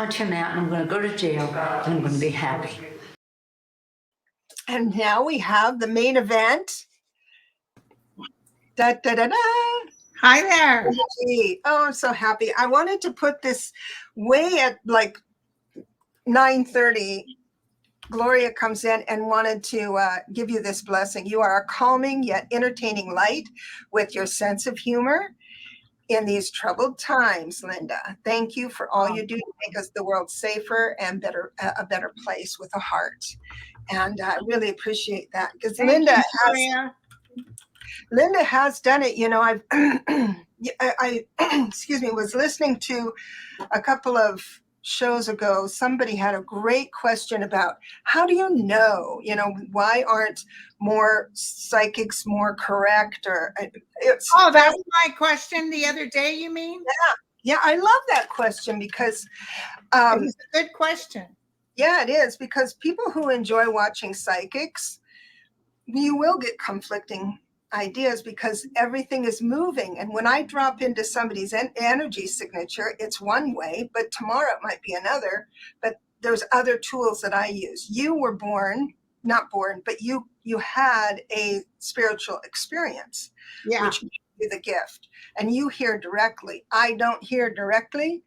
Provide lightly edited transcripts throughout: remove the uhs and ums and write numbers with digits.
punch him out and I'm going to go to jail and I'm going to be happy. And now we have the main event. Da, da, da, da. Hi there. Oh, I'm so happy. I wanted to put this way at like 9:30. Gloria comes in and wanted to give you this blessing. You are a calming yet entertaining light with your sense of humor in these troubled times, Linda. Thank you for all you do to make us the world safer and better, a better place with a heart. And I really appreciate that because Linda has done it. You know, I excuse me, was listening to a couple of shows ago. Somebody had a great question about how do you know, why aren't more psychics more correct? Or that was my question the other day, you mean? Yeah, I love that question because it's a good question. Yeah, it is, because people who enjoy watching psychics, you will get conflicting ideas because everything is moving. And when I drop into somebody's energy signature, it's one way, but tomorrow it might be another. But there's other tools that I use. You were not born, but you had a spiritual experience, which gave you the gift. And you hear directly. I don't hear directly.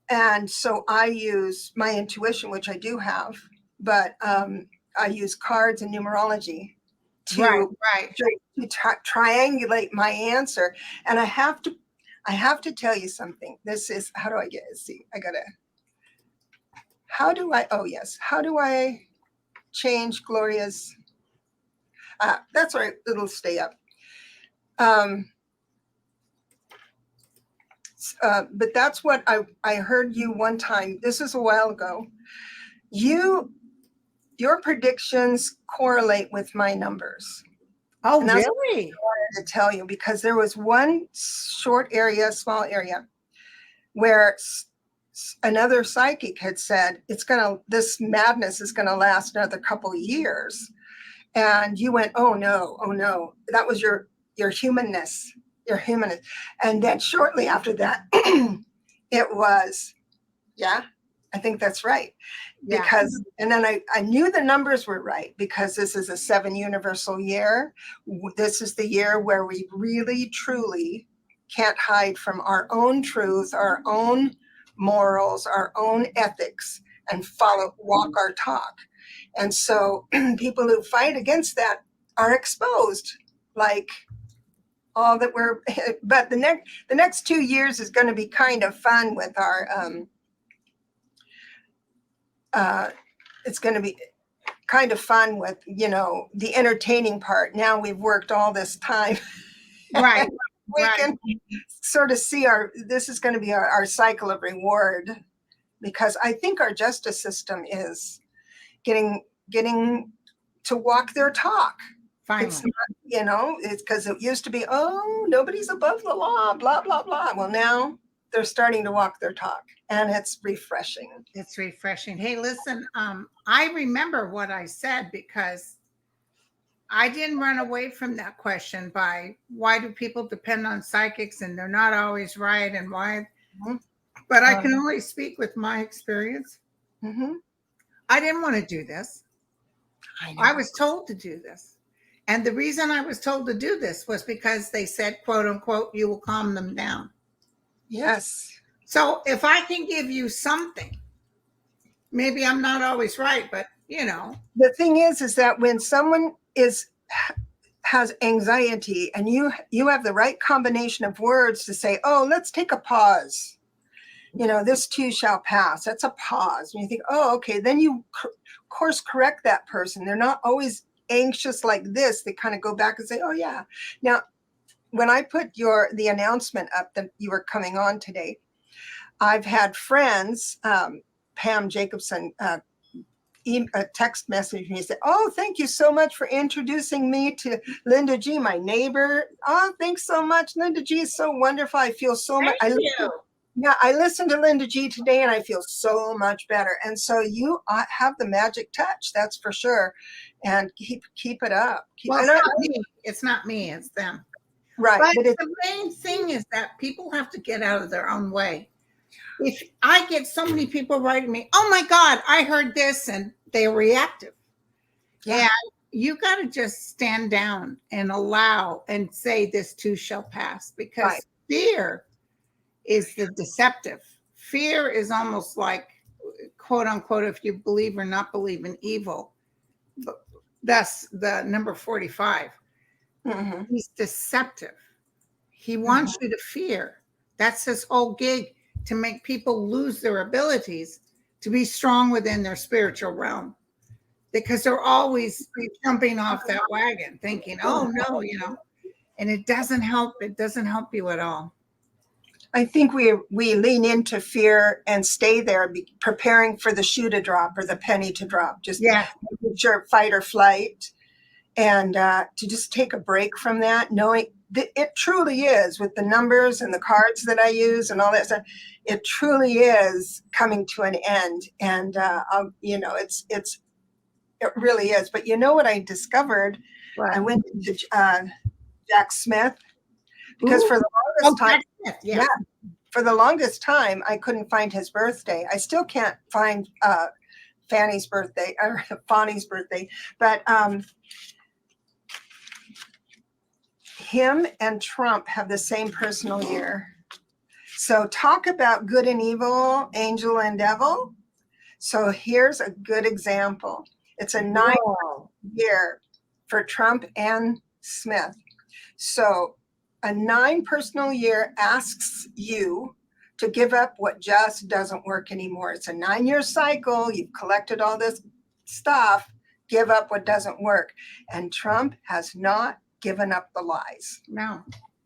And so I use my intuition, which I do have, but I use cards and numerology to triangulate my answer. And I have to tell you something. This is, how do I get it? See, how do I change Gloria's, that's right, it'll stay up. But that's what I heard you one time. This is a while ago. Your predictions correlate with my numbers. Oh, and that's really? What I wanted to tell you, because there was one small area, where another psychic had said this madness is gonna last another couple of years, and you went, oh no, that was your humanness. And then shortly after that, it was, I think that's right. Because, and then I knew the numbers were right, because this is a 7 universal year. This is the year where we really, truly can't hide from our own truth, our own morals, our own ethics, and walk our talk. And so people who fight against that are exposed, like all that but the next 2 years is going to be kind of fun with our, it's going to be kind of fun with, the entertaining part. Now we've worked all this time. Right. We can sort of see this is going to be our cycle of reward, because I think our justice system is getting to walk their talk. Finally. It's not, it's because it used to be, oh, nobody's above the law, blah, blah, blah. Well, now they're starting to walk their talk, and it's refreshing. It's refreshing. Hey, listen, I remember what I said, because I didn't run away from that question by why do people depend on psychics and they're not always right, and why. Mm-hmm. But I can only speak with my experience. Mm-hmm. I didn't want to do this. I was told to do this. And the reason I was told to do this was because they said, quote unquote, you will calm them down. Yes. So if I can give you something, maybe I'm not always right, but The thing is that when someone has anxiety and you have the right combination of words to say, oh, let's take a pause. This too shall pass. That's a pause. And you think, oh, okay. Then you course correct that person. They're not always anxious like this. They kind of go back and say, oh yeah. Now, when I put the announcement up that you were coming on today, I've had friends, Pam Jacobson, a text message me and said, oh, thank you so much for introducing me to Linda G, my neighbor. Oh, thanks so much. Linda G is so wonderful. I feel so much. I listened to Linda G today and I feel so much better. And so you have the magic touch, that's for sure. And keep it up. It's not me, it's them. Right. But the main thing is that people have to get out of their own way. if I get so many people writing me, oh my God, I heard this, and they're reactive. Yeah. And you got to just stand down and allow and say this too shall pass, because Right. fear is the deceptive. Fear is almost like, quote unquote, if you believe or not believe in evil. That's the number 45. Mhm. He's deceptive. He wants you to fear. That's his whole gig, to make people lose their abilities to be strong within their spiritual realm, because they're always jumping off that wagon thinking, oh no, and it doesn't help. It doesn't help you at all. I think we lean into fear and stay there, preparing for the shoe to drop or the penny to drop. Just making sure fight or flight, and to just take a break from that, knowing that it truly is, with the numbers and the cards that I use and all that stuff, it truly is coming to an end. And it really is. But you know what I discovered? Right. I went to Jack Smith, because for the longest time, yeah, for the longest time, I couldn't find his birthday. I still can't find Fanny's birthday or Fonny's birthday, but him and Trump have the same personal year. So talk about good and evil, angel and devil. So here's a good example. It's a 9 year for Trump and Smith. So a 9 personal year asks you to give up what just doesn't work anymore. It's a 9-year cycle. You've collected all this stuff. Give up what doesn't work. And Trump has not given up the lies. No.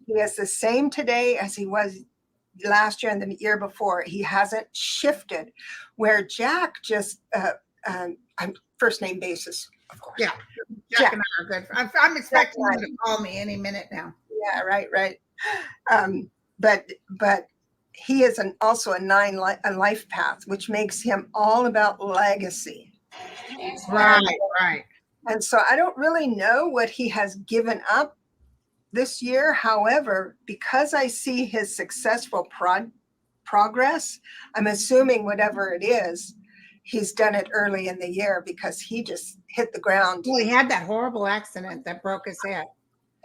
He is the same today as he was last year and the year before. He hasn't shifted. Where Jack just, I'm first name basis, of course. Yeah. Jack and I are good. I'm expecting him to call me any minute now. Yeah, right. But he is also a 9 life path, which makes him all about legacy. Right. And so I don't really know what he has given up this year. However, because I see his successful progress, I'm assuming whatever it is, he's done it early in the year, because he just hit the ground. Well, he had that horrible accident that broke his head.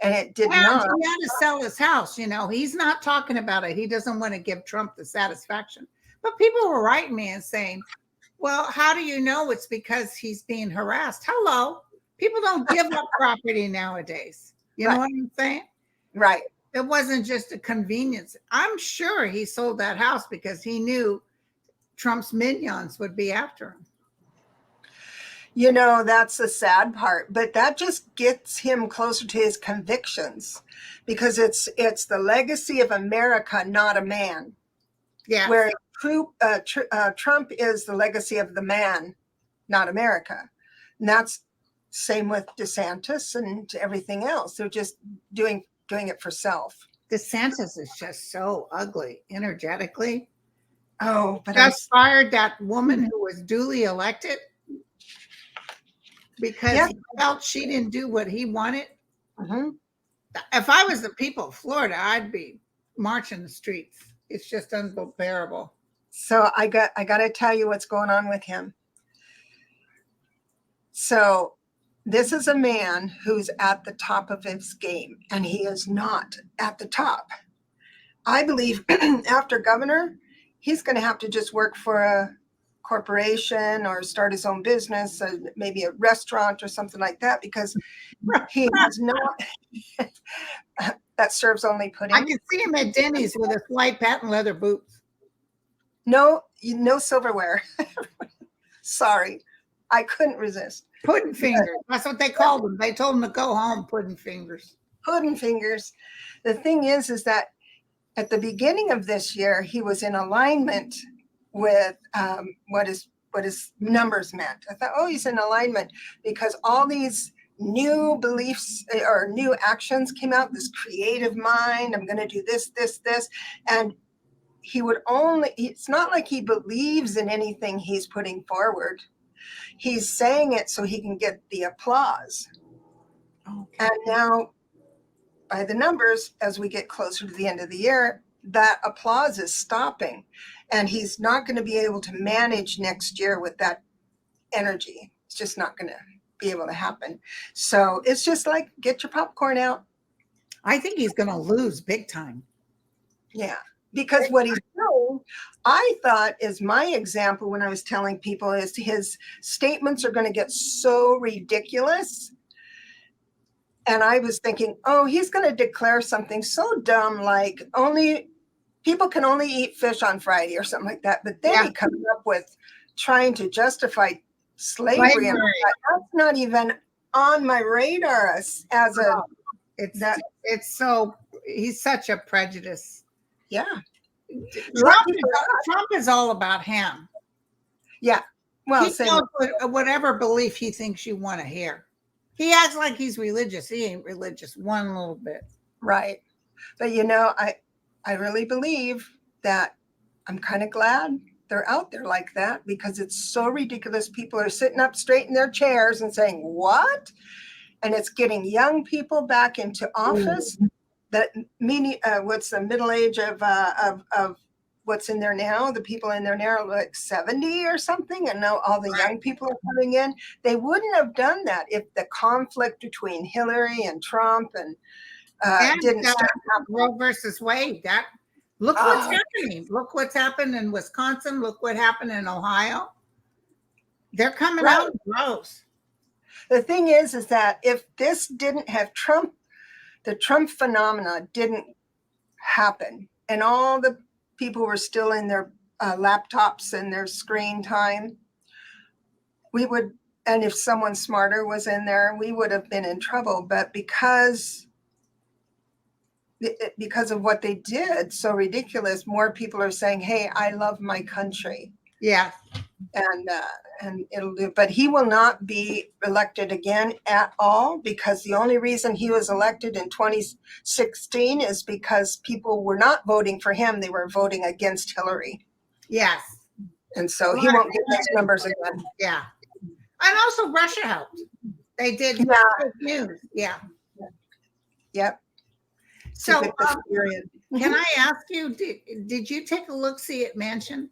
And it did And not. he had to sell his house. He's not talking about it. He doesn't want to give Trump the satisfaction. But people were writing me and saying, well, how do you know it's because he's being harassed? Hello. People don't give up property nowadays. You know what I'm saying? Right. It wasn't just a convenience. I'm sure he sold that house because he knew Trump's minions would be after him. That's the sad part, but that just gets him closer to his convictions, because it's the legacy of America, not a man. Yeah. Where Trump is the legacy of the man, not America. And that's same with DeSantis and everything else. They're just doing it for self. DeSantis is just so ugly energetically. Oh, but just fired that woman who was duly elected because he felt she didn't do what he wanted. Mm-hmm. If I was the people of Florida, I'd be marching the streets. It's just unbearable. So I got to tell you what's going on with him. So this is a man who's at the top of his game, and he is not at the top. I believe after governor, he's going to have to just work for a corporation or start his own business, maybe a restaurant or something like that, because he has not that serves only pudding. I can see him at Denny's with his white patent leather boots. No silverware. Sorry, I couldn't resist. Pudding fingers. That's what they called them. They told him to go home, pudding fingers. Pudding fingers. The thing is that at the beginning of this year, he was in alignment with what his numbers meant. I thought, he's in alignment because all these new beliefs or new actions came out, this creative mind, I'm going to do this. And it's not like he believes in anything he's putting forward. He's saying it so he can get the applause. Okay. And now, by the numbers, as we get closer to the end of the year, that applause is stopping. And he's not going to be able to manage next year with that energy. It's just not going to be able to happen. So it's just like, get your popcorn out. I think he's going to lose big time. Yeah. Because what he's doing, I thought, is my example when I was telling people, is his statements are going to get so ridiculous. And I was thinking, oh, he's going to declare something so dumb, like people can only eat fish on Friday or something like that. But then he comes up with trying to justify slavery. And that's not even on my radar as a. It's so, he's such a prejudice. Yeah. Trump is all about him. Yeah. Well, he knows whatever belief he thinks you want to hear. He acts like he's religious. He ain't religious one little bit. Right. But I really believe that I'm kind of glad they're out there like that, because it's so ridiculous. People are sitting up straight in their chairs and saying, what? And it's getting young people back into office. That meaning, what's the middle age of what's in there now? The people in there now are like 70 or something, and now all the young people are coming in. They wouldn't have done that if the conflict between Hillary and Trump and didn't start Roe versus Wade. Look what's happening. Look what's happened in Wisconsin. Look what happened in Ohio. They're coming out in droves. The thing is that if this didn't have Trump, the Trump phenomena didn't happen, and all the people were still in their laptops and their screen time, and if someone smarter was in there, we would have been in trouble. But because of what they did, so ridiculous, more people are saying, hey, I love my country. Yeah. And it'll do, but he will not be elected again at all, because the only reason he was elected in 2016 is because people were not voting for him. They were voting against Hillary. Yes. And so he won't get those numbers again. Yeah. And also Russia helped. They did news. Yeah. Yep. So can I ask you, did you take a look-see at Mansion?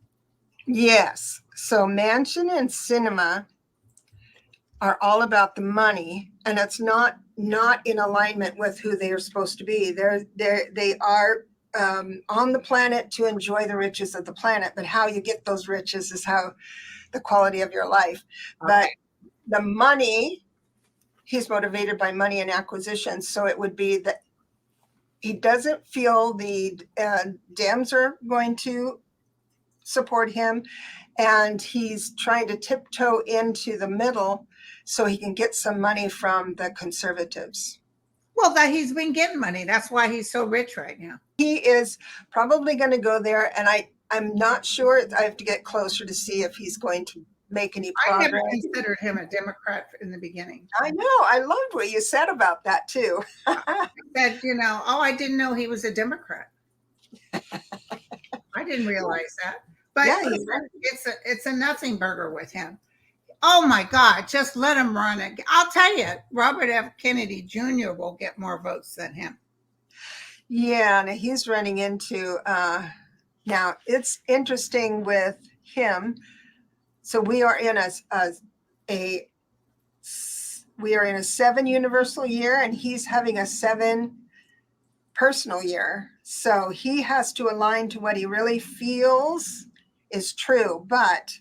Yes. So Mansion and Cinema are all about the money, and it's not in alignment with who they are supposed to be. They are on the planet to enjoy the riches of the planet, but how you get those riches is how the quality of your life. Okay. But the money, he's motivated by money and acquisitions. So it would be that he doesn't feel the Dems are going to support him, and he's trying to tiptoe into the middle so he can get some money from the conservatives. Well, that he's been getting money. That's why he's so rich right now. He is probably going to go there, and I'm not sure. I have to get closer to see if he's going to make any progress. I never considered him a Democrat in the beginning. I know. I loved what you said about that too. That, I didn't know he was a Democrat. I didn't realize that. But yeah, it's a nothing burger with him. Oh my God, just let him run it. I'll tell you, Robert F. Kennedy Jr. will get more votes than him. Yeah, and he's running into now it's interesting with him. So we are in a 7 universal year, and he's having a 7 personal year. So he has to align to what he really feels is true, but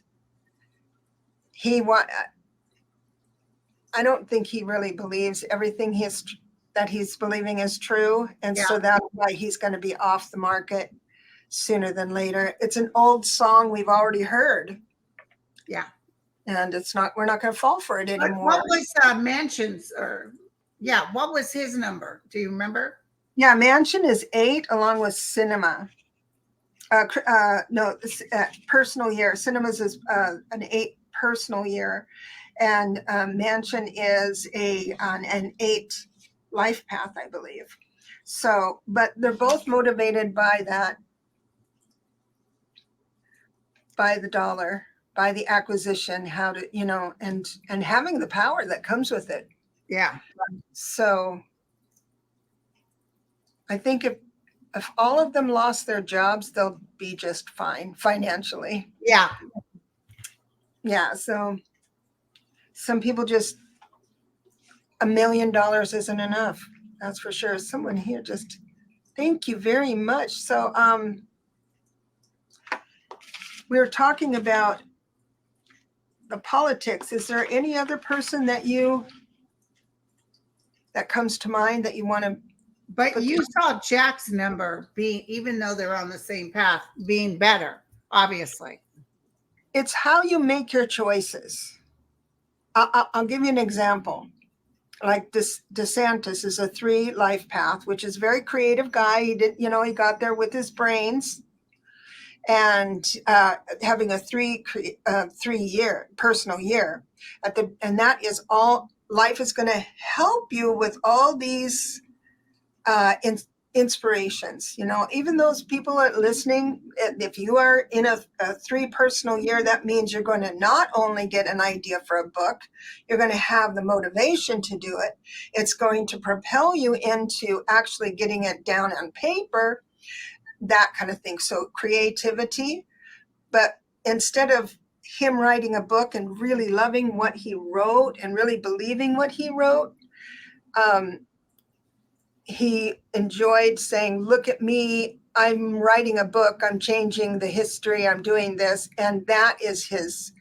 I don't think he really believes everything that he's believing is true. And so that's why he's going to be off the market sooner than later. It's an old song we've already heard. Yeah. And we're not going to fall for it anymore. What was Mansion's, what was his number? Do you remember? Yeah, Mansion is 8 along with Cinema. Personal year. Cinema's is an 8 personal year, and Mansion is an 8 life path, I believe. So, but they're both motivated by the dollar, by the acquisition, how to, and having the power that comes with it. Yeah. So I think if all of them lost their jobs, they'll be just fine financially. Yeah. Yeah. So some people just, $1 million isn't enough. That's for sure. Someone here just, thank you very much. So we were talking about the politics. Is there any other person that comes to mind that you want to? But you saw Jack's number being, even though they're on the same path, being better, obviously. It's how you make your choices. I'll give you an example. Like this, DeSantis is a 3 life path, which is a very creative guy. He did, he got there with his brains, and having a 3-year personal year and that is all. Life is going to help you with all these inspirations. Even those people are listening, if you are in a 3 personal year, that means you're going to not only get an idea for a book, you're going to have the motivation to do it. It's going to propel you into actually getting it down on paper, that kind of thing. So creativity. But instead of him writing a book and really loving what he wrote and really believing what he wrote, he enjoyed saying, look at me, I'm writing a book, I'm changing the history, I'm doing this. And that is his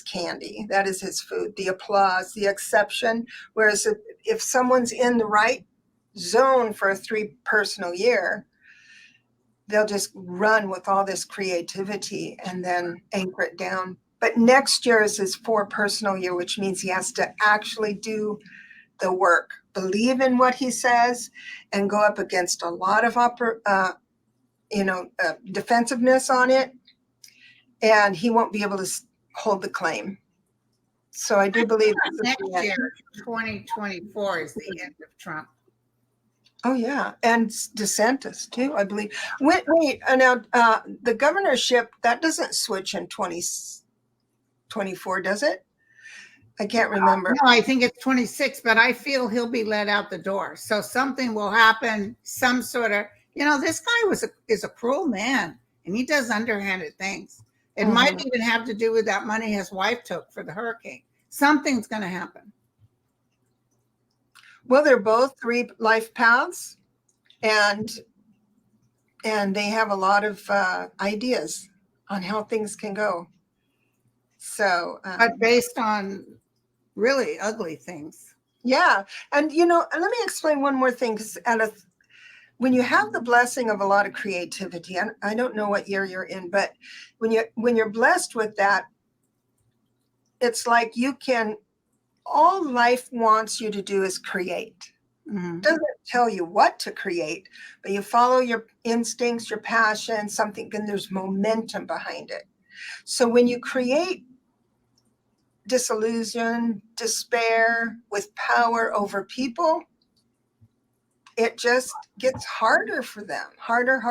candy. That is his food, the applause, the exception. Whereas if someone's in the right zone for a 3 personal year, they'll just run with all this creativity and then anchor it down. But next year is his 4 personal year, which means he has to actually do the work, believe in what he says, and go up against a lot of defensiveness on it, and he won't be able to hold the claim. So I do believe next year, 2024, is the end of Trump. Oh yeah, and DeSantis too, I believe. Wait, now the governorship, that doesn't switch in 2024, does it? I can't remember. No, I think it's 26, but I feel he'll be let out the door. So something will happen, some sort of, this guy is a cruel man, and he does underhanded things. It might even have to do with that money his wife took for the hurricane. Something's going to happen. Well, they're both 3 life paths, and they have a lot of ideas on how things can go. So, but based on really ugly things. Yeah. And, let me explain one more thing, because when you have the blessing of a lot of creativity, and I don't know what year you're in, but when you're blessed with that, it's like all life wants you to do is create. It doesn't tell you what to create, but you follow your instincts, your passion, something, and there's momentum behind it. So when you create disillusion, despair with power over people, it just gets harder for them, harder.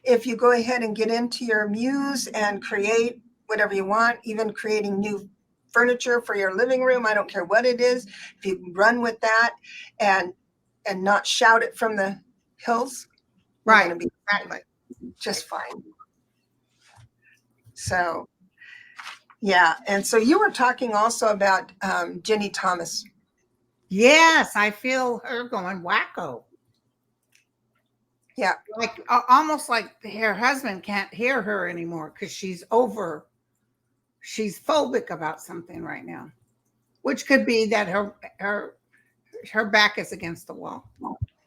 If you go ahead and get into your muse and create whatever you want, even creating new furniture for your living room, I don't care what it is, if you run with that and not shout it from the hills, right, you're going to be exactly just fine. So, yeah. And so you were talking also about Jenny Thomas. Yes, I feel her going wacko. Yeah. Like almost like her husband can't hear her anymore because she's phobic about something right now, which could be that her back is against the wall.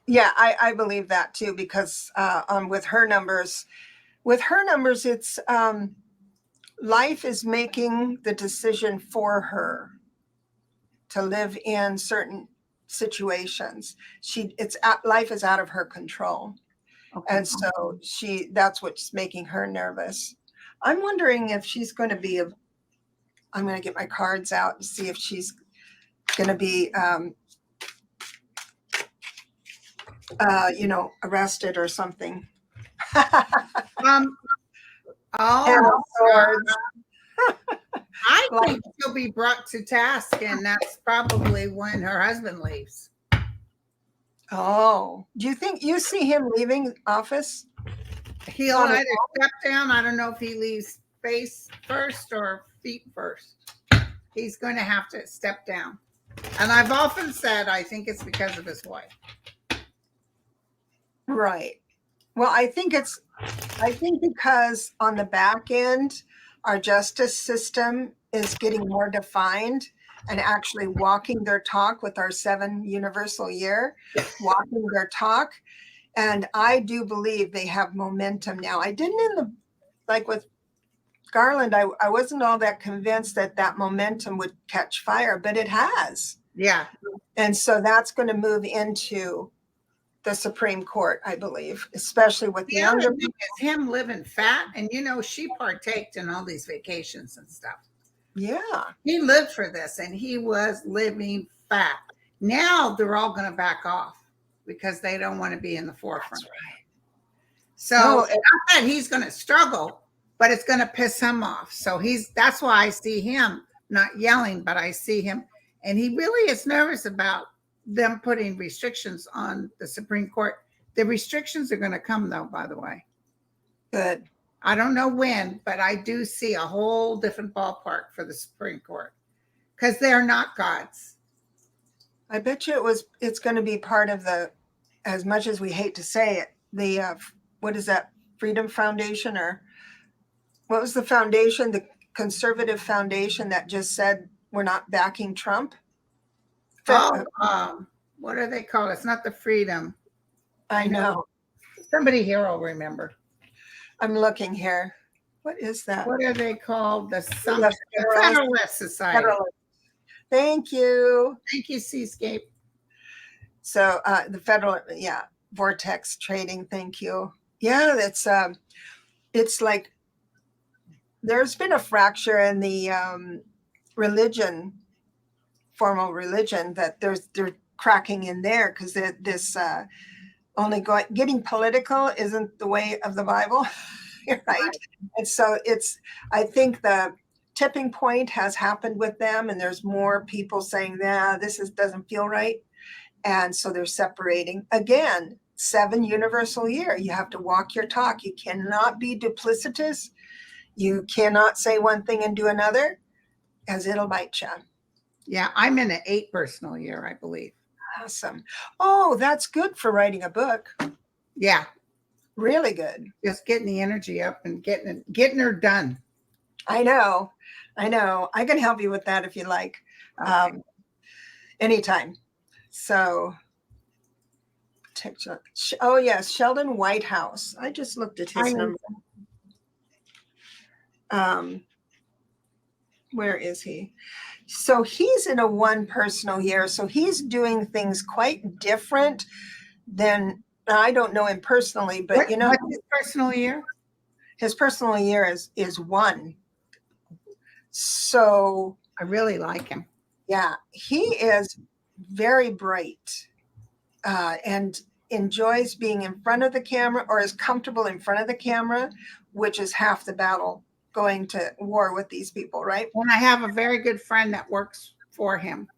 Yeah, I believe that too, because with her numbers, it's life is making the decision for her to live in certain situations. Life is out of her control. Okay. And so that's what's making her nervous. I'm wondering if she's going to be I'm going to get my cards out and see if she's going to be arrested or something. I think she'll be brought to task, and that's probably when her husband leaves. Oh, do you think you see him leaving office? He'll On his either step down. I don't know if he leaves face first or feet first. He's going to have to step down. And I've often said I think it's because of his wife. Right. Well, I think because on the back end, our justice system is getting more defined and actually walking their talk with our 7 universal year, walking their talk. And I do believe they have momentum now. I didn't like with Garland, I wasn't all that convinced that momentum would catch fire, but it has. Yeah. And so that's going to move into the Supreme Court, I believe, especially with the The younger other thing is him living fat. And, she partaked in all these vacations and stuff. Yeah. He lived for this and he was living fat. Now they're all going to back off because they don't want to be in the forefront. That's right. So not that he's going to struggle, but it's going to piss him off. So that's why I see him not yelling, but I see him. And he really is nervous about them putting restrictions on the Supreme Court. The restrictions are going to come though, by the way. Good. I don't know when, but I do see a whole different ballpark for the Supreme Court because they're not gods. I bet you it's going to be part of as much as we hate to say it, the, what is that, Freedom Foundation, or what was the foundation, the conservative foundation that just said we're not backing Trump? What are they called? It's not the Freedom. I know. Somebody here will remember. I'm looking here. What is that? What are they called? The Federalist Society. Federalist. Thank you. Thank you, Seascape. So the federal, Vortex Trading. Thank you. Yeah, it's like there's been a fracture in the formal religion, that they're cracking in there because this getting political isn't the way of the Bible, right? And so I think the tipping point has happened with them, and there's more people saying, this doesn't feel right. And so they're separating. Again, 7 universal year. You have to walk your talk. You cannot be duplicitous. You cannot say one thing and do another, as it'll bite you. Yeah, I'm in an 8 personal year, I believe. Awesome. Oh, that's good for writing a book. Yeah. Really good. Just getting the energy up and getting her done. I know. I can help you with that if you like. Okay. Anytime. So, oh yes, Sheldon Whitehouse. I just looked at his number. Where is he? So he's in a 1 personal year. So he's doing things quite different than, I don't know him personally, but what's his personal year? His personal year is 1. So I really like him. Yeah, he is very bright and enjoys being in front of the camera, or is comfortable in front of the camera, which is half the battle going to war with these people, right? And I have a very good friend that works for him.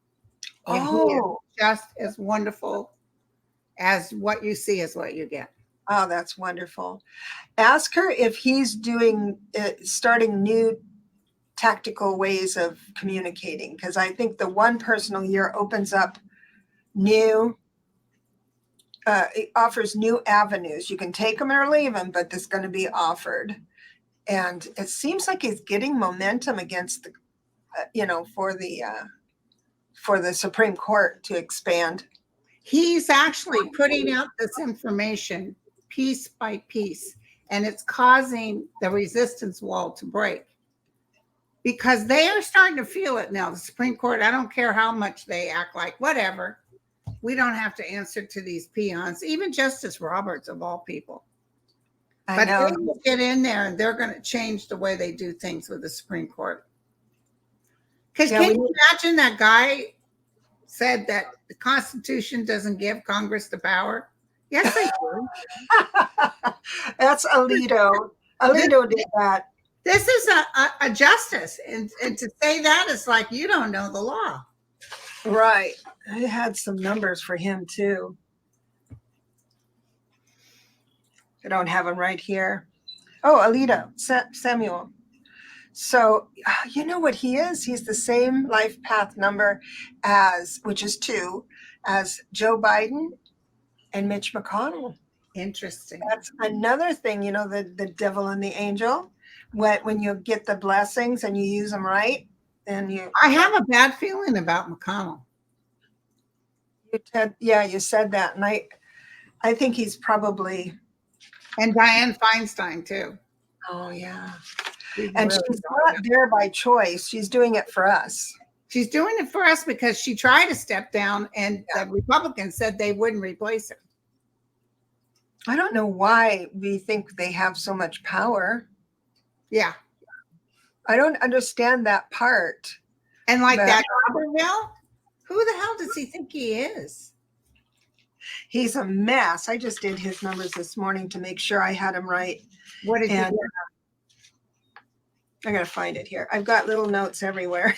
And he is just as wonderful as what you see is what you get. Oh, that's wonderful. Ask her if he's starting new tactical ways of communicating, because I think the 1 personal year opens up it offers new avenues. You can take them or leave them, but there's going to be offered. And it seems like he's getting momentum against for the Supreme Court to expand. He's actually putting out this information piece by piece, and it's causing the resistance wall to break because they are starting to feel it now. The Supreme Court, I don't care how much they act like whatever. We don't have to answer to these peons, even Justice Roberts of all people. But they will get in there and they're going to change the way they do things with the Supreme Court. Because can you imagine that guy said that the Constitution doesn't give Congress the power? Yes, they do. That's Alito. Alito did that. This is a justice. And to say that is like, you don't know the law. Right. I had some numbers for him too. I don't have him right here. Oh, Alita, Samuel. So you know what he is? He's the same life path number which is 2, as Joe Biden and Mitch McConnell. Interesting. That's another thing, the devil and the angel. When you get the blessings and you use them right, then I have a bad feeling about McConnell. you said that, and I think he's probably. And Dianne Feinstein too. Oh yeah, She's and really she's not there by choice. She's doing it for us. She's doing it for us because she tried to step down, and the Republicans said they wouldn't replace her. I don't know why we think they have so much power. Yeah. I don't understand that part. And like that Aberville, who the hell does he think he is? He's a mess. I just did his numbers this morning to make sure I had him right. What did you do? I gotta find it here. I've got little notes everywhere.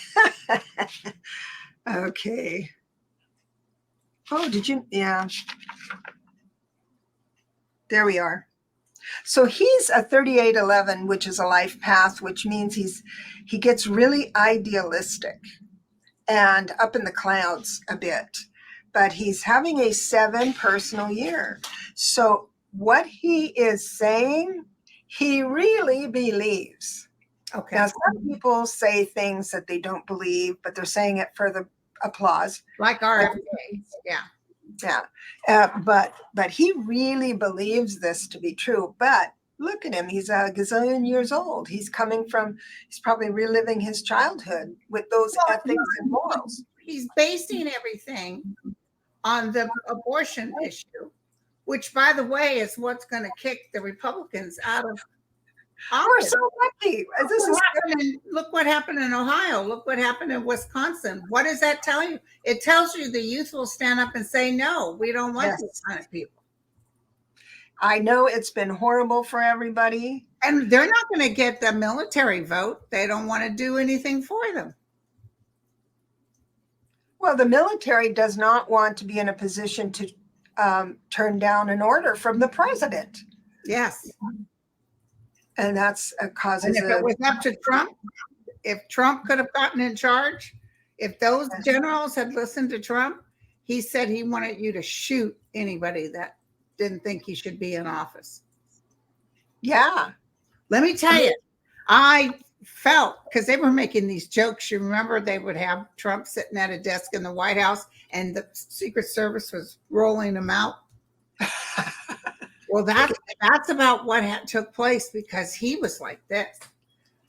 Okay. Oh, did you? Yeah. There we are. So he's a 3811, which is a life path, which means he gets really idealistic and up in the clouds a bit. But he's having a 7 personal year. So what he is saying, he really believes. Okay. Now, some people say things that they don't believe, but they're saying it for the applause. Like our yeah. Yeah. But he really believes this to be true. But look at him. He's a gazillion years old. He's probably reliving his childhood with those ethics and morals. He's basing everything on the abortion issue, which, by the way, is what's going to kick the Republicans out of We're so lucky. Look what happened in Ohio. Look what happened in Wisconsin. What does that tell you? It tells you the youth will stand up and say, no, we don't want these kind of people. I know it's been horrible for everybody. And they're not going to get the military vote. They don't want to do anything for them. Well, the military does not want to be in a position to turn down an order from the president. Yes. And that's causes. And if it was up to Trump, if Trump could have gotten in charge, if those generals had listened to Trump, he said he wanted you to shoot anybody that didn't think he should be in office. Yeah. Let me tell you, I felt, because they were making these jokes. You remember they would have Trump sitting at a desk in the White House and the Secret Service was rolling him out. Well, that's about what took place, because he was like this.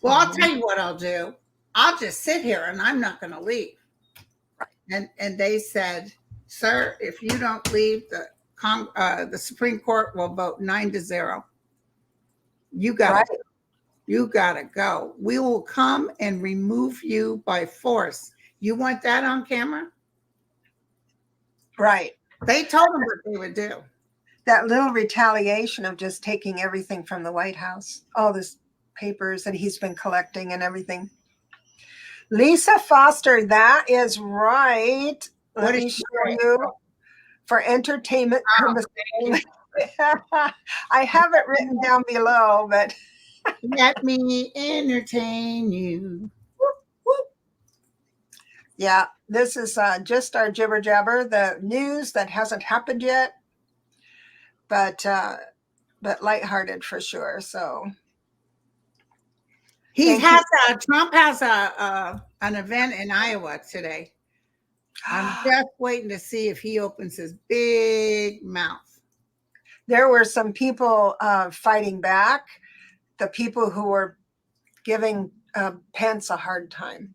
Well, I'll tell you what I'll do. I'll just sit here and I'm not going to leave. And they said, sir, if you don't leave, the Supreme Court will vote 9-0. You got to go. We will come and remove you by force. You want that on camera? Right. They told them what they would do. That little retaliation of just taking everything from the White House, all this papers that he's been collecting and everything. Lisa Foster, that is right. Let me show you. For entertainment purposes. I have it written down below, but let me entertain you. Yeah, this is just our jibber jabber, the news that hasn't happened yet, but lighthearted for sure. So Trump has an event in Iowa today. I'm just waiting to see if he opens his big mouth. There were some people fighting back, the people who were giving Pence a hard time.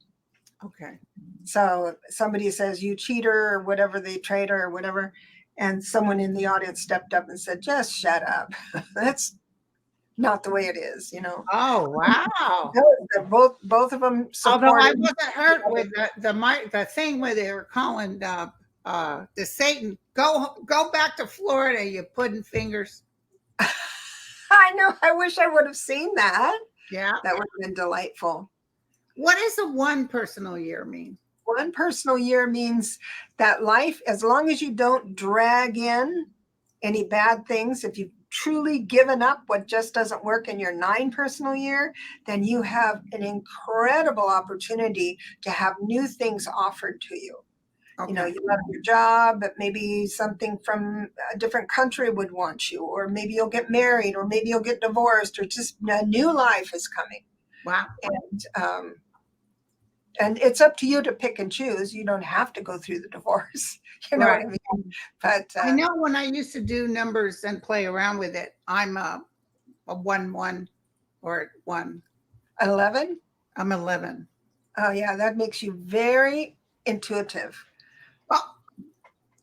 Okay. So somebody says, you cheater, or whatever, the traitor or whatever. And someone in the audience stepped up and said, just shut up. That's not the way it is, you know. Oh, wow. Both of them supported. Although I wasn't hurt with the thing where they were calling the Satan, go back to Florida, you pudding fingers. I know. I wish I would have seen that. Yeah. That would have been delightful. What does a 1 personal year mean? 1 personal year means that life, as long as you don't drag in any bad things, if you truly given up what just doesn't work in your 9 personal year, then you have an incredible opportunity to have new things offered to you. You know, Okay. you love your job, but maybe something from a different country would want you, or maybe you'll get married, or maybe you'll get divorced, or just a new life is coming. Wow. And it's up to you to pick and choose. You don't have to go through the divorce. You know Right. what I mean? But I know when I used to do numbers and play around with it, I'm a 1 or 1. 11. I'm 11. Oh yeah, that makes you very intuitive. Oh,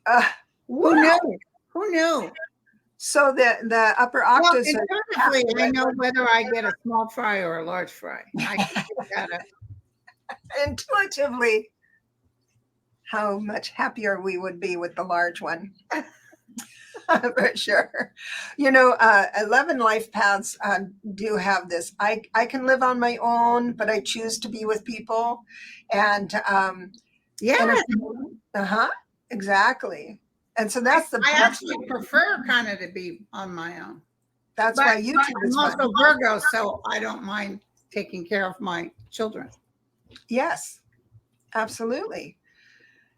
Uh, who wow. knew? Who knew? So the upper Well, octaves intuitively, I know whether I get a small fry or a large fry. I can figure that out. intuitively, how much happier we would be with the large one. For sure. You know, 11 life paths do have this. I can live on my own, but I choose to be with people. And Yeah, exactly. And so that's I actually prefer kind of to be on my own. that's But why YouTube is I'm fun. also Virgo, so I don't mind taking care of my children. Yes, absolutely.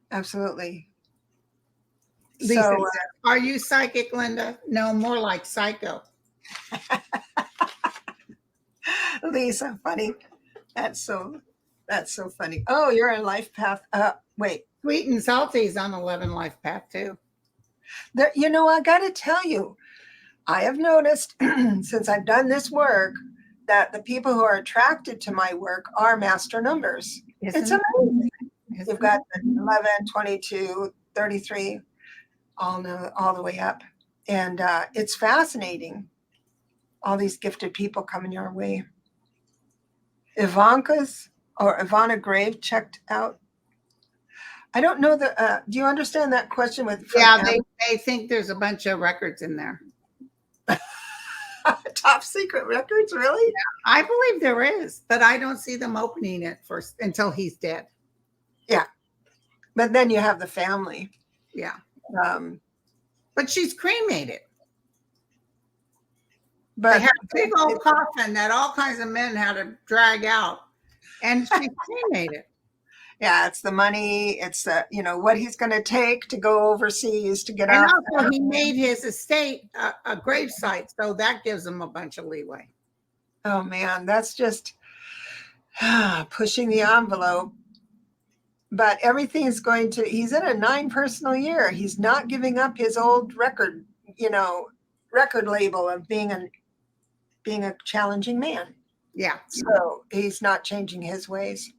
Absolutely. Lisa So said, "Are you psychic, Linda?" No, more like psycho. Lisa, funny. That's so funny. Oh, you're a life path. Wait. Sweet and salty is on 11 life path too. There, you know, I got to tell you, I have noticed since I've done this work that the people who are attracted to my work are master numbers. It's amazing. You've got the 11, 22, 33, all the way up. And it's fascinating. All these gifted people coming your way. Ivana Grave checked out. I don't know do you understand that question with Yeah, they think there's a bunch of records in there. top secret records, really? I believe there is, but I don't see them opening it first until he's dead. Yeah. But then you have the family. Yeah. Um, But she's cremated. but they had a big old coffin that all kinds of men had to drag out, and she's cremated. Yeah, it's the money. It's the, you know, what he's going to take to go overseas to get And out. also, he made his estate a gravesite, so that gives him a bunch of leeway. Oh man, that's just pushing the envelope. But everything's going to, he's in a 9 personal year. He's not giving up his old record, you know, record label of being a challenging man. Yeah. So he's not changing his ways.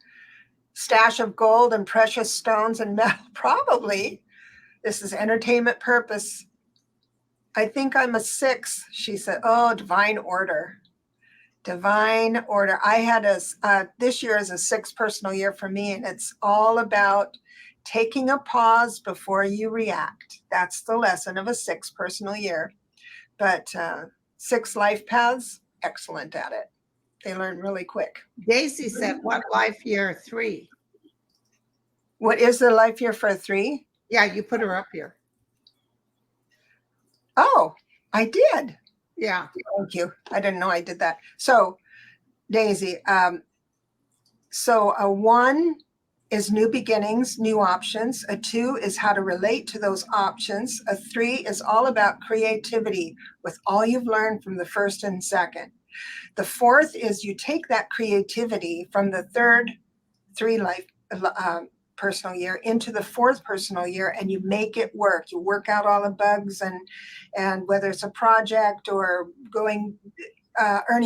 Stash of gold and precious stones and metal, probably. This is entertainment purpose. I think I'm a 6, she said. Oh, divine order. Divine order. I had this year is a 6 personal year for me, and it's all about taking a pause before you react. That's the lesson of a 6 personal year. But 6 life paths, excellent at it. They learn really quick. Daisy said, "What life year 3?" What is the life year for a 3? Yeah, you put her up here. Oh, I did. Yeah. Thank you. I didn't know I did that. So, Daisy, so a 1 is new beginnings, new options. A 2 is how to relate to those options. A 3 is all about creativity with all you've learned from the 1st and 2nd. The 4th is you take that creativity from the 3rd 3 life personal year into the 4th personal year, and you make it work. You work out all the bugs, and whether it's a project or earning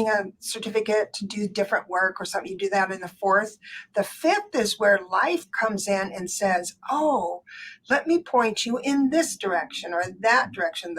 a certificate to do different work or something, you do that in the 4th. The 5th is where life comes in and says, oh, let me point you in this direction or that direction.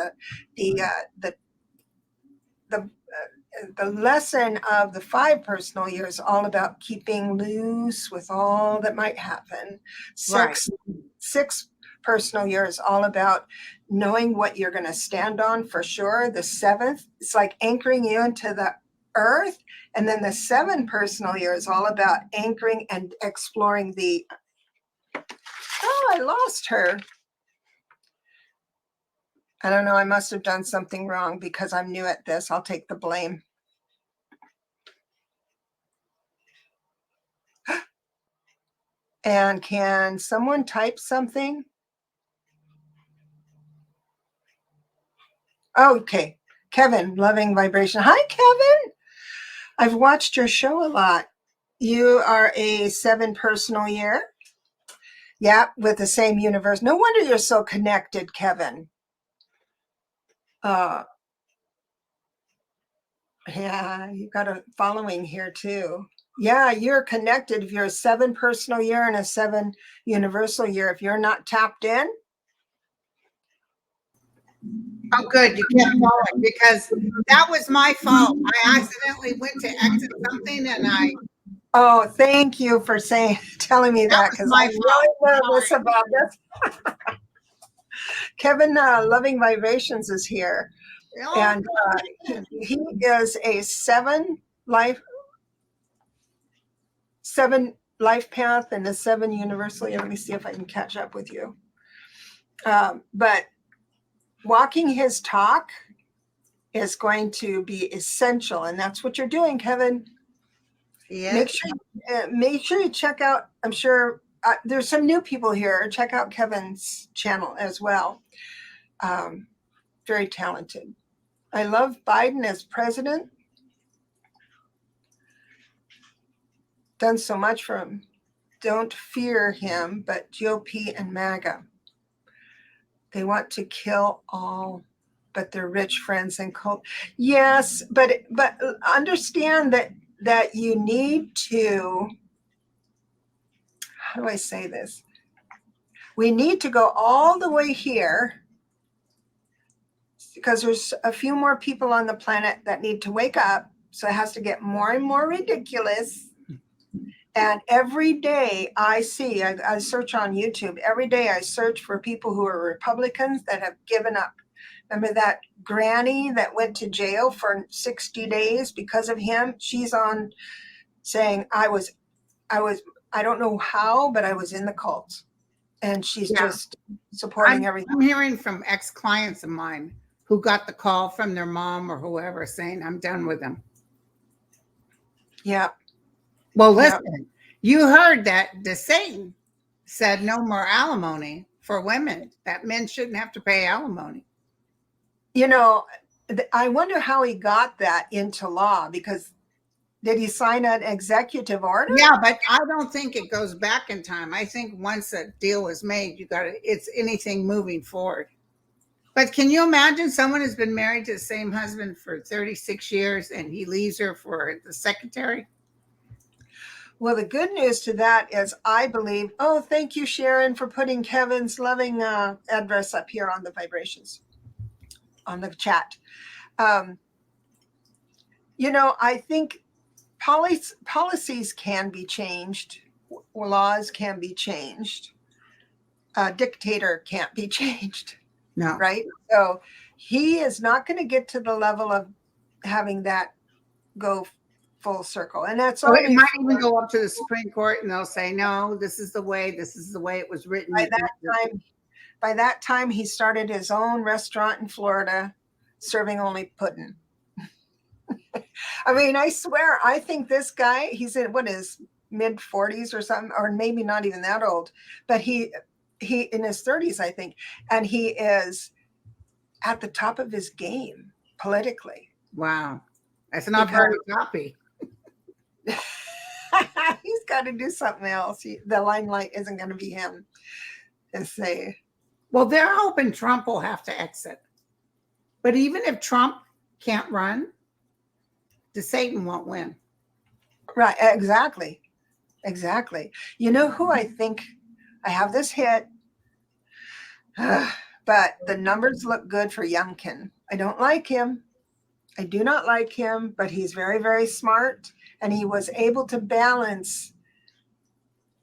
The lesson of the 5 personal year is all about keeping loose with all that might happen. Six personal year is all about knowing what you're going to stand on for sure. The 7th, it's like anchoring you into the earth. And then the 7 personal year is all about anchoring and exploring oh, I lost her. I don't know. I must have done something wrong because I'm new at this. I'll take the blame. And can someone type something? Oh, okay. Kevin, loving vibration. Hi, Kevin. I've watched your show a lot. You are a 7 personal year. Yeah, with the same universe. No wonder you're so connected, Kevin. Yeah, you got a following here too. Yeah, you're connected. If you're a 7 personal year and a 7 universal year, if you're not tapped in. Oh, good. You kept going because that was my fault. I accidentally went to exit something and Oh, thank you for telling me that was because my I'm really fault. nervous about this. Kevin, Loving Vibrations is here, Oh, and he is a 7 life path and a 7 universal. Let me see if I can catch up with you. But walking his talk is going to be essential, and that's what you're doing, Kevin. yes. Make sure you check out. I'm sure there's some new people here. Check out Kevin's channel as well. Very talented. I love Biden as president. Done so much for him. Don't fear him, but GOP and MAGA. They want to kill all but their rich friends and cult. Yes, but understand that you need to, how do I say this? We need to go all the way here because there's a few more people on the planet that need to wake up. So it has to get more and more ridiculous. And every day I search on YouTube, every day I search for people who are Republicans that have given up. Remember that granny that went to jail for 60 days because of him? She's on saying, I don't know how, but I was in the cult. And she's just supporting everything. I'm hearing from ex-clients of mine who got the call from their mom or whoever saying, I'm done with them. Yeah. Well, listen, you heard that the Satan said no more alimony for women, that men shouldn't have to pay alimony. You know, I wonder how he got that into law, because did he sign an executive order? Yeah, but I don't think it goes back in time. I think once a deal is made, it's anything moving forward. But can you imagine someone has been married to the same husband for 36 years and he leaves her for the secretary? Well, the good news to that is I believe, thank you, Sharon, for putting Kevin's loving address up here on the vibrations, on the chat. I think policies can be changed. Laws can be changed. A dictator can't be changed. No. Right? So he is not going to get to the level of having that go full circle. And that's it might even go up to the Supreme Court and they'll say, no, this is the way it was written. By that time, he started his own restaurant in Florida, serving only pudding. I mean, I swear, I think this guy, he's in his mid 40s or something, or maybe not even that old, but he in his 30s, I think, and he is at the top of his game politically. Wow. That's not very copy. He's got to do something else. The limelight isn't going to be him. Well, they're hoping Trump will have to exit. But even if Trump can't run, the Satan won't win. Right, exactly. You know who I think, I have this hit, but the numbers look good for Youngkin. I don't like him. I do not like him, but he's very, very smart. And he was able to balance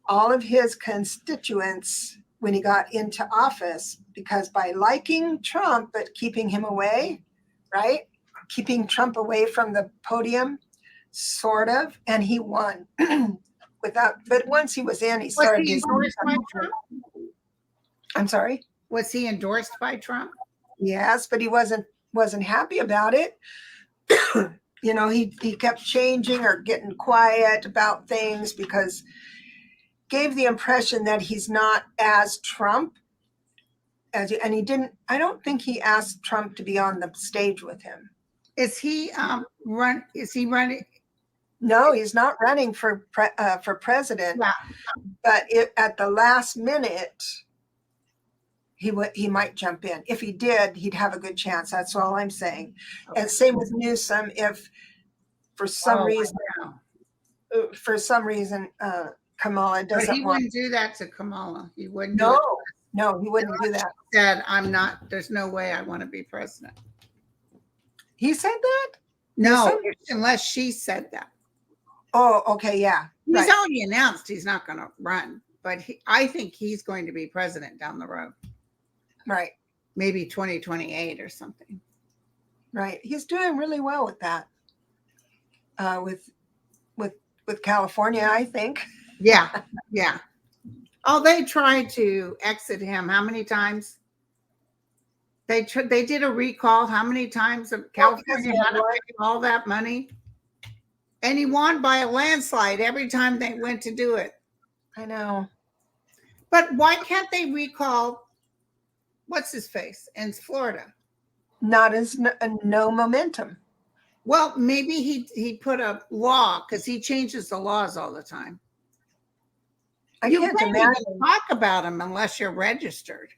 all of his constituents when he got into office, because by liking Trump, but keeping him away, right? Keeping Trump away from the podium, sort of, and he won. But once he was in, he started endorsed by Trump? I'm sorry? Was he endorsed by Trump? Yes, but he wasn't happy about it. You know, he kept changing or getting quiet about things because gave the impression that he's not as Trump as, and he didn't. I don't think he asked Trump to be on the stage with him. Is he running? No, he's not running for president. Yeah. But at the last minute, he might jump in. If he did, he'd have a good chance. That's all I'm saying. Okay. And same with Newsom. If for some reason, Kamala But doesn't he want. wouldn't do that to Kamala. He wouldn't. No, he wouldn't do that. Said, I'm not. There's no way I want to be president. He said that? No, unless she said that. Oh, okay, yeah. He's already announced he's not going to run, but I think he's going to be president down the road. Right. Maybe 2028 or something. Right. He's doing really well with that. With California, I think. Yeah. Yeah. Oh, they tried to exit him. How many times? They did a recall. How many times California had to pay all that money? And he won by a landslide every time they went to do it. I know. But why can't they recall what's his face in Florida? Not as no momentum. Well, maybe he put a law because he changes the laws all the time. You can't even talk about him unless you're registered.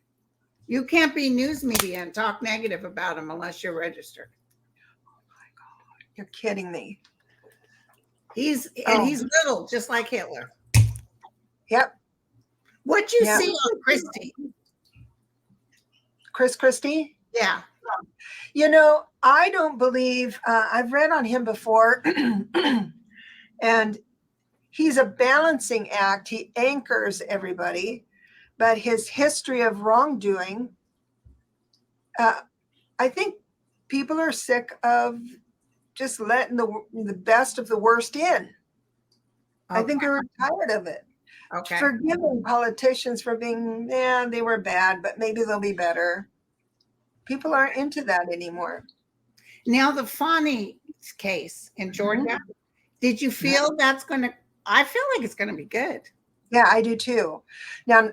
You can't be news media and talk negative about him unless you're registered. Oh my God, you're kidding me. He's little, just like Hitler. Yep. What'd you see on Christie? Chris Christie? Yeah. You know, I don't believe, I've read on him before, and he's a balancing act. He anchors everybody, but his history of wrongdoing, I think people are sick of just letting the best of the worst in. Okay. I think we're tired of it. Okay. Forgiving politicians for being, they were bad, but maybe they'll be better. People aren't into that anymore. Now, the Fani case in Georgia, did you feel that's going to, I feel like it's going to be good. Yeah, I do too. Now,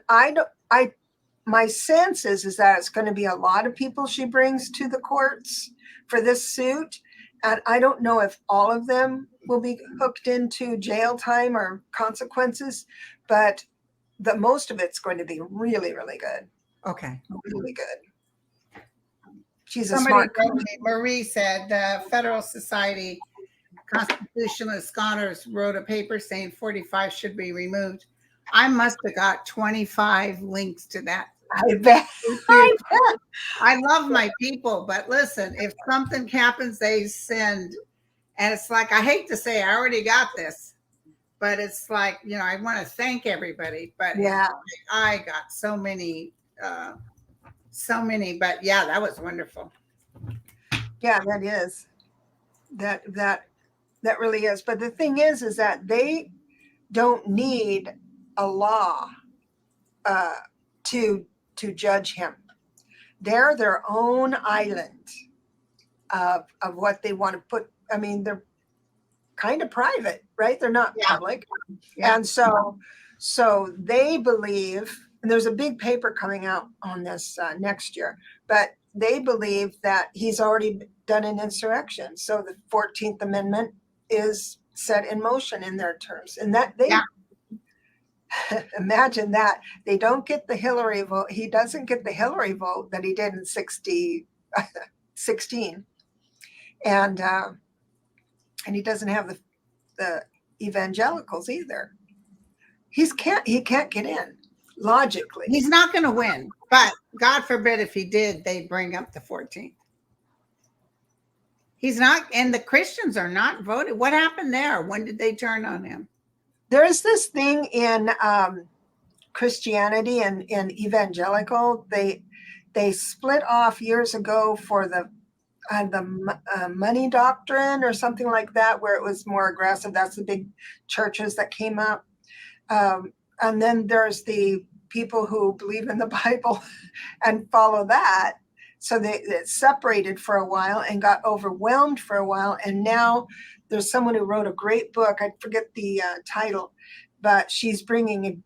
my sense is that it's going to be a lot of people she brings to the courts for this suit. And I don't know if all of them will be hooked into jail time or consequences, but the most of it's going to be really, really good. Okay. Really good. She's Somebody wrote me, Marie said the Federal Society Constitutionalist Scholars wrote a paper saying 45 should be removed. I must have got 25 links to that. I bet. I love my people, but listen, if something happens, they send, and it's like, I hate to say I already got this, but it's like, I want to thank everybody, but yeah, I got so many, but yeah, that was wonderful. Yeah, that is. That really is. But the thing is that they don't need a law to judge him. They're their own island of what they want to put. I mean, they're kind of private, right? They're not public. Yeah. And so they believe, and there's a big paper coming out on this next year, but they believe that he's already done an insurrection. So the 14th Amendment is set in motion in their terms. And that they imagine that they don't get the Hillary vote. He doesn't get the Hillary vote that he did in 16. And he doesn't have the evangelicals either. He can't get in. Logically, he's not going to win, but God forbid if he did, they'd bring up the 14th. He's not, and the Christians are not voted. What happened there? When did they turn on him? There's this thing in Christianity and in evangelical. They split off years ago for the money doctrine or something like that, where it was more aggressive. That's the big churches that came up. And then there's the people who believe in the Bible and follow that. So they separated for a while and got overwhelmed for a while. And now there's someone who wrote a great book. I forget the title, but she's bringing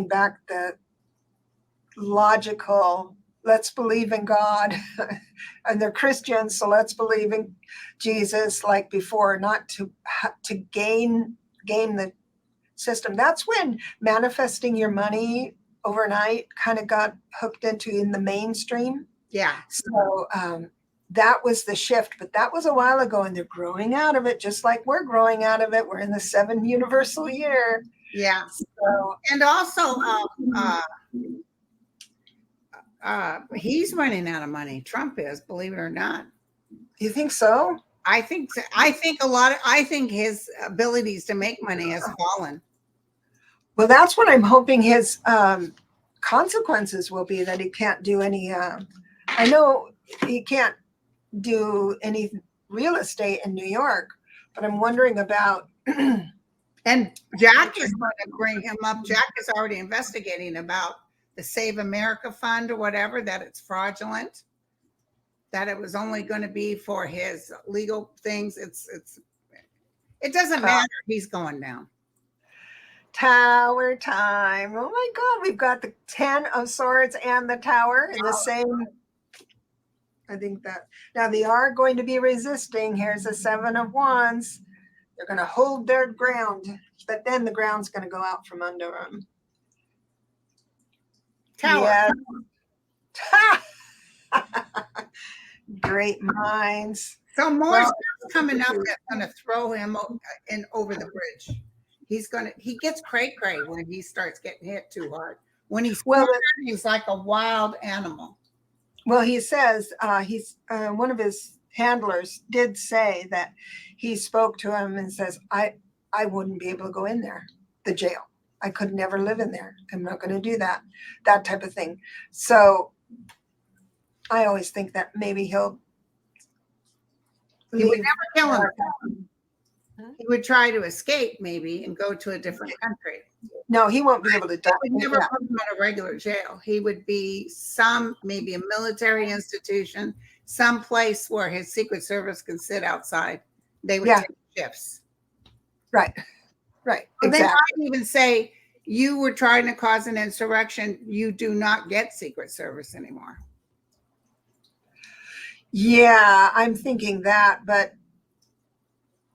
back the logical, let's believe in God. And they're Christians, so let's believe in Jesus like before, not to gain the system. That's when manifesting your money overnight kind of got hooked into in the mainstream. Yeah. So that was the shift, but that was a while ago, and they're growing out of it just like we're growing out of it. We're in the 7 universal year. Yeah. So, And also, he's running out of money. Trump is, believe it or not. you think so? I think his abilities to make money has fallen. Well, that's what I'm hoping his consequences will be, that he can't do any, I know he can't do any real estate in New York, but I'm wondering about. And Jack is going to bring him up. Jack is already investigating about the Save America Fund or whatever, that it's fraudulent, that it was only going to be for his legal things. It doesn't matter. He's going down. Tower time. Oh my God, we've got the 10 of Swords and the Tower in the same. I think that now they are going to be resisting. Here's the 7 of Wands. They're going to hold their ground, but then the ground's going to go out from under them. Tower. Yeah. Great minds. So more stuff coming up that's going to throw him in over the bridge. He gets cray-cray when he starts getting hit too hard. When he's he's like a wild animal. Well, he says he's one of his handlers did say that he spoke to him and says, I wouldn't be able to go in there, the jail. I could never live in there. I'm not going to do that type of thing. So I always think that maybe he would never kill him. He would try to escape maybe and go to a different country. No, he won't be able to die. Would never put him in a regular jail. He would be maybe a military institution, some place where his Secret Service can sit outside. They would take shifts. Right. Exactly. They might even say, you were trying to cause an insurrection. You do not get Secret Service anymore. Yeah, I'm thinking that, but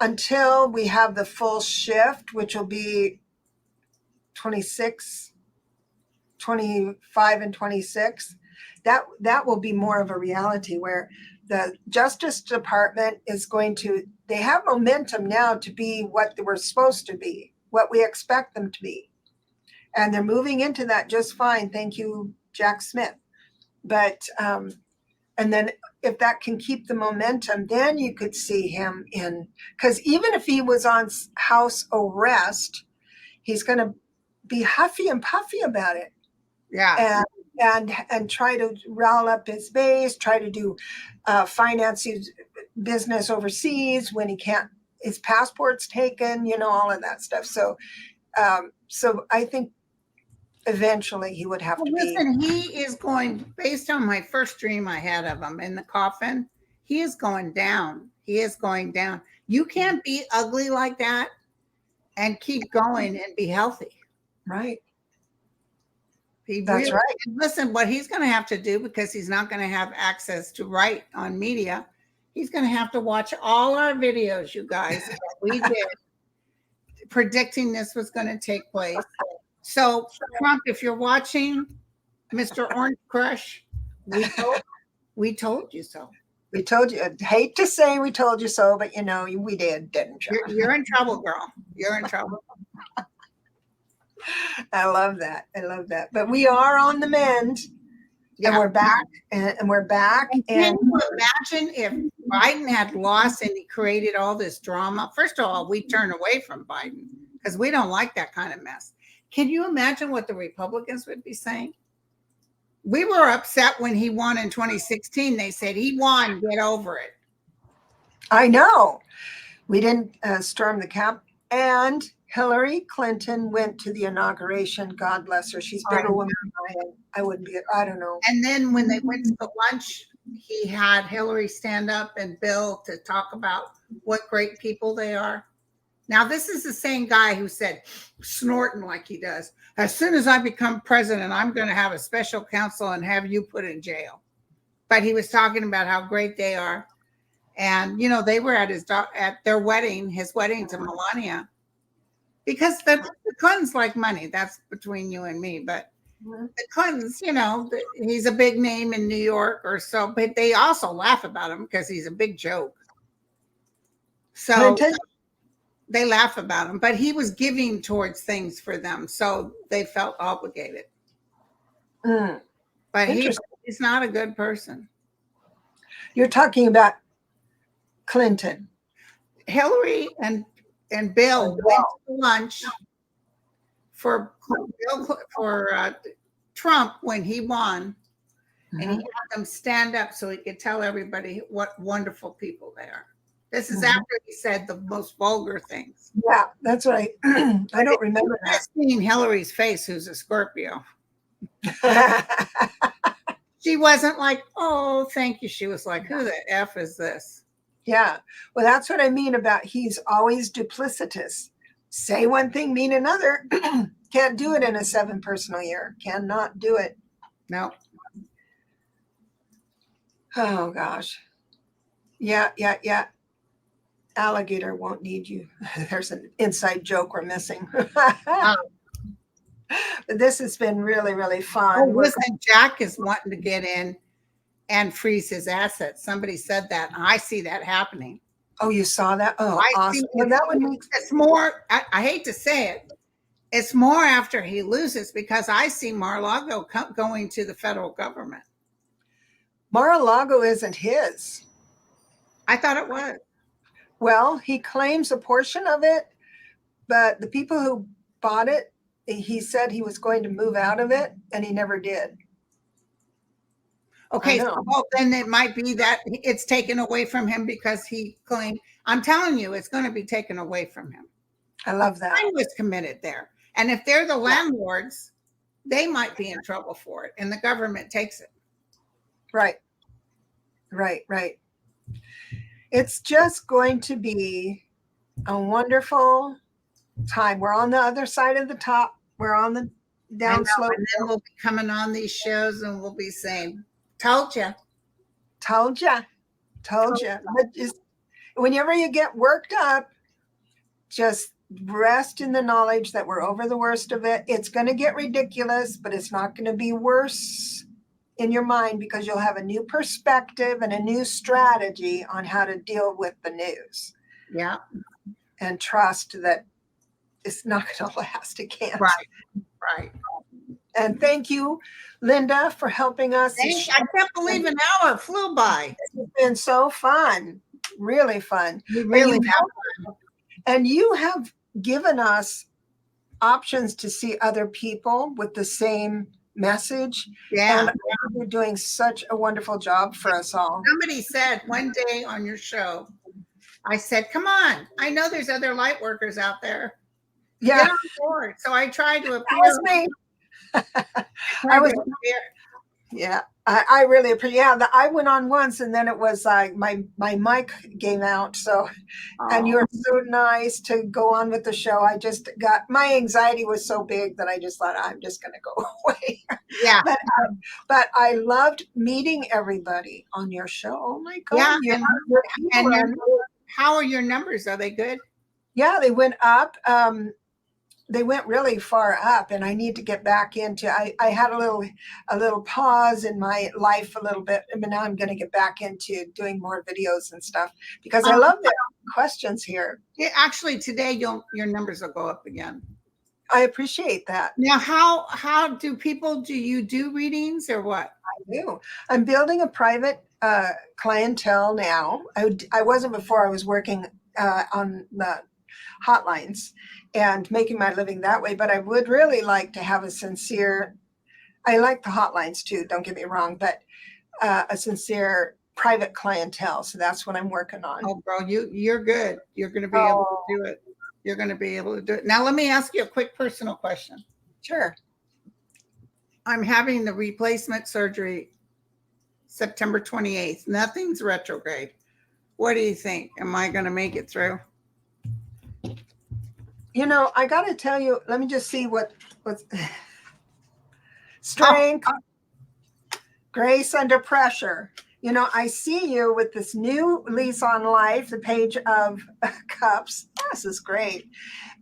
until we have the full shift, which will be 26, 25 and 26, that will be more of a reality where the Justice Department is they have momentum now to be what they were supposed to be, what we expect them to be. And they're moving into that just fine. Thank you, Jack Smith. But, and then if that can keep the momentum, then you could see him because even if he was on house arrest, he's going to be huffy and puffy about it. Yeah. And try to rile up his base, try to do finance his business overseas when he can't, his passport's taken, all of that stuff. So I think eventually he would have to listen, he is going, based on my first dream I had of him in the coffin, he is going down. He is going down. You can't be ugly like that and keep going and be healthy. Right. That's right. Listen, what he's going to have to do, because he's not going to have access to write on media, he's going to have to watch all our videos, you guys, that we did predicting this was going to take place. So, Trump, if you're watching, Mr. Orange Crush, we told you so. We told you. I hate to say we told you so, but we did, didn't you? You're in trouble, girl. You're in trouble. I love that. But we are on the mend, and we're back, and we're back. Can you imagine if Biden had lost and he created all this drama? First of all, we turn away from Biden because we don't like that kind of mess. Can you imagine what the Republicans would be saying? We were upset when he won in 2016. They said he won, get over it. I know. We didn't storm the Capitol. And Hillary Clinton went to the inauguration. God bless her. She's a bigger woman than I am. I wouldn't be, I don't know. And then when they went to the lunch he had Hillary stand up and Bill to talk about what great people they are. Now, this is the same guy who said, snorting like he does, as soon as I become president, I'm going to have a special counsel and have you put in jail. But he was talking about how great they are. And, you know, they were at their wedding, his wedding to Melania, because the Clintons like money. That's between you and me. But the Clintons, you know, he's a big name in New York or so, but they also laugh about him because he's a big joke. So they laugh about him, but he was giving towards things for them. So they felt obligated. But he's not a good person. You're talking about Clinton. Hillary and Bill went to lunch for Trump when he won, and he had them stand up so he could tell everybody what wonderful people they are. This is after he said the most vulgar things. Yeah, that's what I don't remember that. Seeing Hillary's face, who's a Scorpio. She wasn't like, oh, thank you. She was like, who the F is this? Yeah. Well, that's what I mean about he's always duplicitous. Say one thing, mean another. Can't do it in a 7 personal year. Cannot do it. No. Oh, gosh. Yeah. Alligator won't need you. There's an inside joke we're missing. But this has been really, really fun. Oh, listen, Jack is wanting to get in and freeze his assets. Somebody said that. And I see that happening. Oh, you saw that? Oh, awesome. Well, that would make it's more. I hate to say it. It's more after he loses because I see Mar-a-Lago going to the federal government. Mar-a-Lago isn't his. I thought it was. Well, he claims a portion of it, but the people who bought it, he said he was going to move out of it, and he never did. Okay, so then it might be that it's taken away from him because he claimed. I'm telling you, it's going to be taken away from him. I love that. Crime was committed there, and if they're the landlords, they might be in trouble for it, and the government takes it. Right. It's just going to be a wonderful time. We're on the other side of the top. We're on the down slope. And then we'll be coming on these shows and we'll be saying, told you. But just, whenever you get worked up, just rest in the knowledge that we're over the worst of it. It's going to get ridiculous, but it's not going to be worse in your mind because you'll have a new perspective and a new strategy on how to deal with the news. Yeah. And trust that it's not going to last. It can't. Right. And thank you, Linda, for helping us. I can't believe an hour flew by. It's been so fun. Really fun. We really have fun. And you have given us options to see other people with the same message. Yeah. And you're doing such a wonderful job for us all. Somebody said one day on your show, I said, come on. I know there's other light workers out there. Yeah. Get on board. So I tried to appear. That was me. Yeah, I really appreciate. Yeah, I went on once, and then it was like my mic gave out. So, and you were so nice to go on with the show. I just got my anxiety was so big that I just thought I'm just going to go away. Yeah, but I loved meeting everybody on your show. Oh my God! Yeah, how are your numbers? Are they good? Yeah, they went up. They went really far up, and I need to get back into. I had a little pause in my life a little bit, but now I'm going to get back into doing more videos and stuff because I love the questions here. Yeah, actually, today your numbers will go up again. I appreciate that. Now, how do you do readings or what? I do. I'm building a private clientele now. I wasn't before. I was working on the hotlines and making my living that way, but I would really like to have I like the hotlines too, don't get me wrong, but a sincere private clientele. So that's what I'm working on. Oh, bro, you're good. You're going to be able to do it. You're going to be able to do it. Now, let me ask you a quick personal question. Sure. I'm having the replacement surgery September 28th. Nothing's retrograde. What do you think? Am I going to make it through? You know, I got to tell you, let me just see what's strength, grace under pressure. You know, I see you with this new lease on life, the Page of Cups. This is great.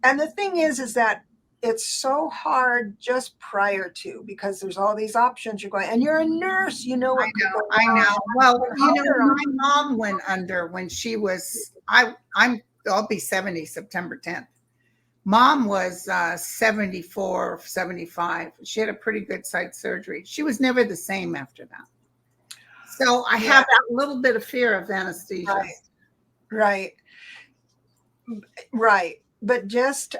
And the thing is that it's so hard just prior to, because there's all these options you're going, and you're a nurse, you know what I know. Well, you know, my mom went under when she was, I'll be 70 September 10th. Mom was 74, 75. She had a pretty good side surgery. She was never the same after that. So I have that little bit of fear of anesthesia. Right. But just,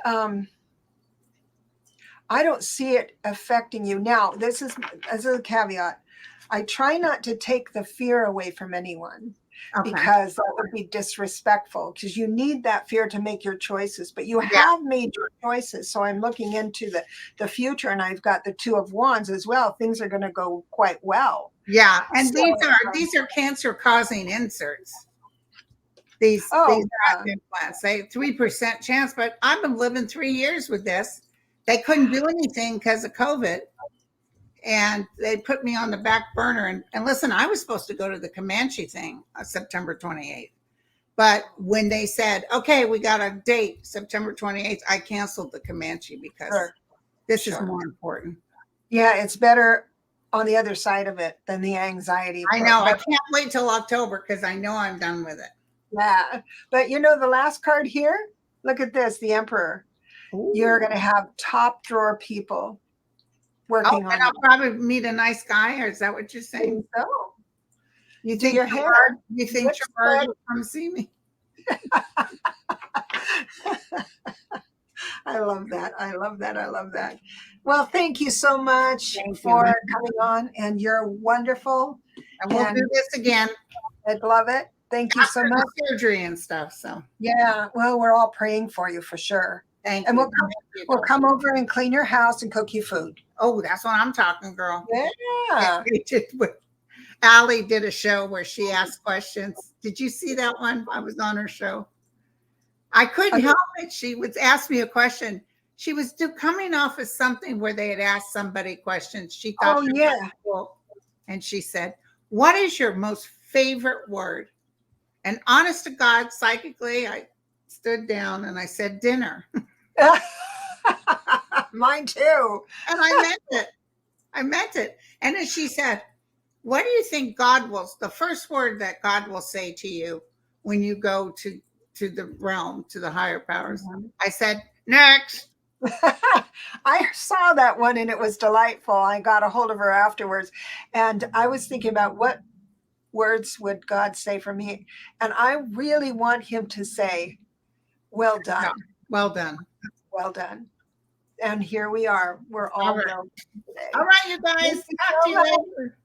I don't see it affecting you. Now, this is as a caveat. I try not to take the fear away from anyone, because that would be disrespectful, because you need that fear to make your choices, but you have made your choices. So I'm looking into the future, and I've got the Two of Wands as well. Things are going to go quite well. Yeah. And so, these are cancer causing inserts. These implants, they 3% chance, but I've been living 3 years with this. They couldn't do anything because of COVID. And they put me on the back burner. And listen, I was supposed to go to the Comanche thing September 28th. But when they said, okay, we got a date, September 28th, I canceled the Comanche because this is more important. Yeah, it's better on the other side of it than the anxiety. I know. I can't wait till October because I know I'm done with it. Yeah. But you know, the last card here, look at this, the Emperor. Ooh. You're going to have top drawer people working on it. And I'll probably meet a nice guy, or is that what you're saying? So, you think your hair? You think Gerard will come see me? I love that. I love that. I love that. Well, thank you so much for coming on, and you're wonderful. And we'll do this again. I'd love it. Thank you so much. Surgery and stuff. So yeah, well, we're all praying for you for sure. Thank and you. We'll come over and clean your house and cook you food. Oh, that's what I'm talking, girl. Yeah. Allie did a show where she asked questions. Did you see that one? I was on her show. I couldn't help it. She would ask me a question. She was coming off of something where they had asked somebody questions. She thought, oh yeah. Cool. And she said, "What is your most favorite word?" And honest to God, psychically, I stood down and I said, "Dinner." Mine too. And I meant it. I meant it. And then she said, "What do you think God will, the first word that God will say to you when you go to the realm, to the higher powers?" Mm-hmm. I said, "Next." I saw that one and it was delightful. I got a hold of her afterwards, and I was thinking about what words would God say for me. And I really want him to say, "Well done." Yeah. Well done. Well done. And here we are. We're all right. Today. All right, you guys. Talk to you later.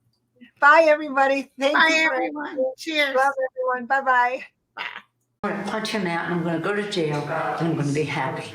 Bye, everybody. Thank you. Bye, everyone. Cheers. Love everyone. Bye-bye. I'm going to punch him out, and I'm going to go to jail, and I'm going to be happy.